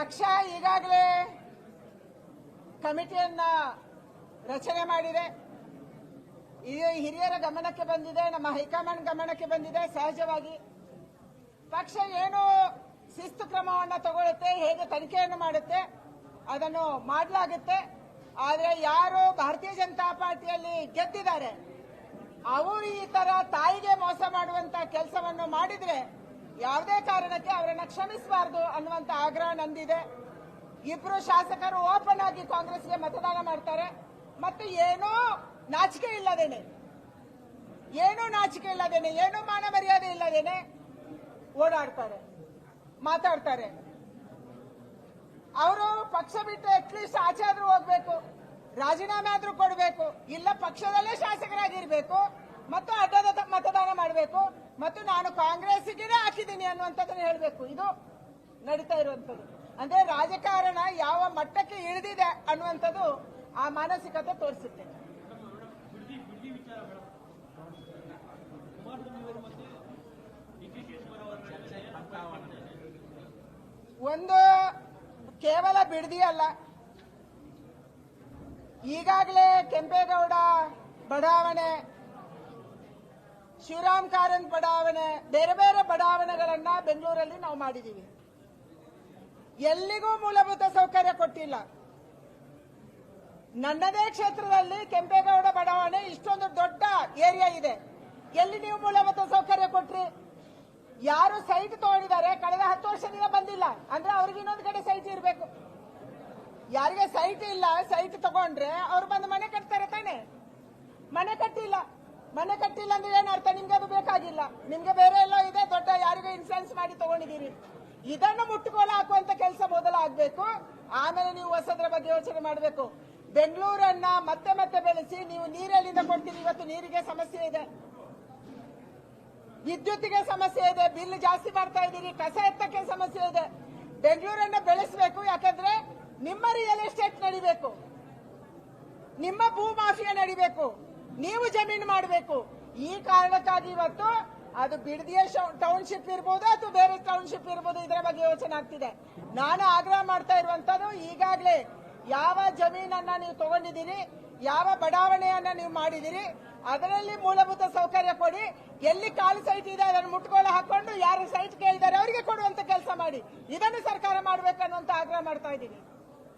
ಪಕ್ಷ ಈಗಾಗಲೇ ಕಮಿಟಿಯನ್ನ ರಚನೆ ಮಾಡಿದೆ. ಇದು ಹಿರಿಯರ ಗಮನಕ್ಕೆ ಬಂದಿದೆ, ನಮ್ಮ ಹೈಕಮಾಂಡ್ ಗಮನಕ್ಕೆ ಬಂದಿದೆ. ಸಹಜವಾಗಿ ಪಕ್ಷ ಏನು ಶಿಸ್ತು ಕ್ರಮವನ್ನು ತಗೊಳ್ಳುತ್ತೆ, ಹೇಗೆ ತನಿಖೆಯನ್ನು ಮಾಡುತ್ತೆ ಅದನ್ನು ಮಾಡಲಾಗುತ್ತೆ. ಆದರೆ ಯಾರು ಭಾರತೀಯ ಜನತಾ ಪಾರ್ಟಿಯಲ್ಲಿ ಗೆದ್ದಿದ್ದಾರೆ ಅವರು ಈ ತರ ತಾಯಿಗೆ ಮೋಸ ಮಾಡುವಂತ ಕೆಲಸವನ್ನು ಮಾಡಿದ್ರೆ ಯಾವುದೇ ಕಾರಣಕ್ಕೆ ಅವರನ್ನ ಕ್ಷಮಿಸಬಾರದು ಅನ್ನುವಂತ ಆಗ್ರಹ ನಂದಿದೆ. ಇಬ್ರು ಶಾಸಕರು ಓಪನ್ ಆಗಿ ಕಾಂಗ್ರೆಸ್ಗೆ ಮತದಾನ ಮಾಡ್ತಾರೆ ಮತ್ತು ಏನೂ ನಾಚಿಕೆ ಇಲ್ಲದೇನೆ ಏನೂ ಮಾನ ಮರ್ಯಾದೆ ಇಲ್ಲದೇನೆ ಓಡಾಡ್ತಾರೆ, ಮಾತಾಡ್ತಾರೆ. ಅವರು ಪಕ್ಷ ಬಿಟ್ಟು ಅಟ್ಲೀಸ್ಟ್ ಆಚೆ ಆದ್ರೂ ಹೋಗ್ಬೇಕು, ರಾಜೀನಾಮೆ ಆದ್ರೂ ಕೊಡಬೇಕು, ಇಲ್ಲ ಪಕ್ಷದಲ್ಲೇ ಶಾಸಕರಾಗಿರ್ಬೇಕು ಮತ್ತು ಅಡ್ಡದ ಮತದಾನ ಮಾಡಬೇಕು ಮತ್ತು ನಾನು ಕಾಂಗ್ರೆಸ್ಗೆ ಹಾಕಿದ್ದೀನಿ ಅನ್ನುವಂಥದ್ದನ್ನು ಹೇಳಬೇಕು. ಇದು ನಡೀತಾ ಇರುವಂತದ್ದು. ಅಂದ್ರೆ ರಾಜಕಾರಣ ಯಾವ ಮಟ್ಟಕ್ಕೆ ಇಳಿದಿದೆ ಅನ್ನುವಂಥದ್ದು ಆ ಮಾನಸಿಕತೆ ತೋರಿಸುತ್ತೆ. ಒಂದು ಕೇವಲ ಬಿಡದಿ ಅಲ್ಲ, ಈಗಾಗಲೇ ಕೆಂಪೇಗೌಡ ಬಡಾವಣೆ, ಶಿವರಾಮ್ ಕಾರಂತ್ ಬಡಾವಣೆ, ಬೇರೆ ಬೇರೆ ಬಡಾವಣೆಗಳನ್ನ ಬೆಂಗಳೂರಲ್ಲಿ ನಾವು ಮಾಡಿದೀವಿ. ಎಲ್ಲಿಗೂ ಮೂಲಭೂತ ಸೌಕರ್ಯ ಕೊಟ್ಟಿಲ್ಲ. ನನ್ನದೇ ಕ್ಷೇತ್ರದಲ್ಲಿ ಕೆಂಪೇಗೌಡ ಬಡಾವಣೆ ಇಷ್ಟೊಂದು ದೊಡ್ಡ ಏರಿಯಾ ಇದೆ, ಎಲ್ಲಿ ನೀವು ಮೂಲಭೂತ ಸೌಕರ್ಯ ಕೊಟ್ರಿ? ಯಾರು ಸೈಟ್ ತಗೊಂಡಿದ್ದಾರೆ ಕಳೆದ 10 ವರ್ಷದಿಂದ ಬಂದಿಲ್ಲ ಅಂದ್ರೆ ಅವ್ರಿಗೆ ಇನ್ನೊಂದು ಕಡೆ ಸೈಟ್ ಇರಬೇಕು. ಯಾರಿಗೆ ಸೈಟ್ ಇಲ್ಲ, ಸೈಟ್ ತಗೊಂಡ್ರೆ ಅವ್ರು ಬಂದು ಮನೆ ಕಟ್ತಾರೆ ತಾನೆ. ಮನೆ ಕಟ್ಟಿಲ್ಲ ಅಂದ್ರೆ ಏನರ್ಥ? ನಿಮ್ಗೆ ಅದು ಬೇಕಾಗಿಲ್ಲ, ನಿಮ್ಗೆ ಬೇರೆ ಎಲ್ಲ ಇದೆ, ದೊಡ್ಡ ಯಾರಿಗೂ ಇನ್ಸೂರೆನ್ಸ್ ಮಾಡಿ ತಗೊಂಡಿದ್ದೀರಿ. ಇದನ್ನು ಮುಟ್ಟುಗೋಲ ಹಾಕುವಂತ ಕೆಲಸ ಮೊದಲು ಆಗ್ಬೇಕು, ಆಮೇಲೆ ನೀವು ಹೊಸದ್ರ ಬಗ್ಗೆ ಯೋಚನೆ ಮಾಡಬೇಕು. ಬೆಂಗಳೂರನ್ನ ಮತ್ತೆ ಮತ್ತೆ ಬೆಳೆಸಿ ನೀವು ನೀರೆಲ್ಲಿಂದ ಕೊಡ್ತೀರಿ? ಇವತ್ತು ನೀರಿಗೆ ಸಮಸ್ಯೆ ಇದೆ, ವಿದ್ಯುತ್ತಿಗೆ ಸಮಸ್ಯೆ ಇದೆ, ಬಿಲ್ ಜಾಸ್ತಿ ಮಾಡ್ತಾ ಇದ್ದೀರಿ, ಕಸ ಎತ್ತಕ್ಕೆ ಸಮಸ್ಯೆ ಇದೆ. ಬೆಂಗಳೂರನ್ನ ಬೆಳೆಸಬೇಕು, ಯಾಕಂದ್ರೆ ನಿಮ್ಮ ರಿಯಲ್ ಎಸ್ಟೇಟ್ ನಡಿಬೇಕು, ನಿಮ್ಮ ಭೂ ಮಾಫಿಯಾ ನಡಿಬೇಕು, ನೀವು ಜಮೀನು ಮಾಡಬೇಕು. ಈ ಕಾರಣಕ್ಕಾಗಿ ಇವತ್ತು ಅದು ಬಿಡದಿಯ ಟೌನ್ಶಿಪ್ ಇರ್ಬೋದು ಅಥವಾ ಬೇರೆ ಟೌನ್ಶಿಪ್ ಇರ್ಬೋದು, ಇದರ ಬಗ್ಗೆ ಯೋಚನೆ ಆಗ್ತಿದೆ. ನಾನು ಆಗ್ರಹ ಮಾಡ್ತಾ ಇರುವಂತದ್ದು, ಈಗಾಗಲೇ ಯಾವ ಜಮೀನನ್ನ ನೀವು ತಗೊಂಡಿದ್ದೀರಿ, ಯಾವ ಬಡಾವಣೆಯನ್ನ ನೀವು ಮಾಡಿದಿರಿ, ಅದರಲ್ಲಿ ಮೂಲಭೂತ ಸೌಕರ್ಯ ಕೊಡಿ. ಎಲ್ಲಿ ಕಾಲು ಸೈಟ್ ಇದೆ ಅದನ್ನು ಮುಟ್ಗೋಲ ಹಾಕೊಂಡು ಯಾರು ಸೈಟ್ ಕೇಳಿದ್ದಾರೆ ಅವರಿಗೆ ಕೊಡುವಂತ ಕೆಲಸ ಮಾಡಿ. ಇದನ್ನು ಸರ್ಕಾರ ಮಾಡಬೇಕನ್ನುವಂತ ಆಗ್ರಹ ಮಾಡ್ತಾ ಇದ್ದೀನಿ.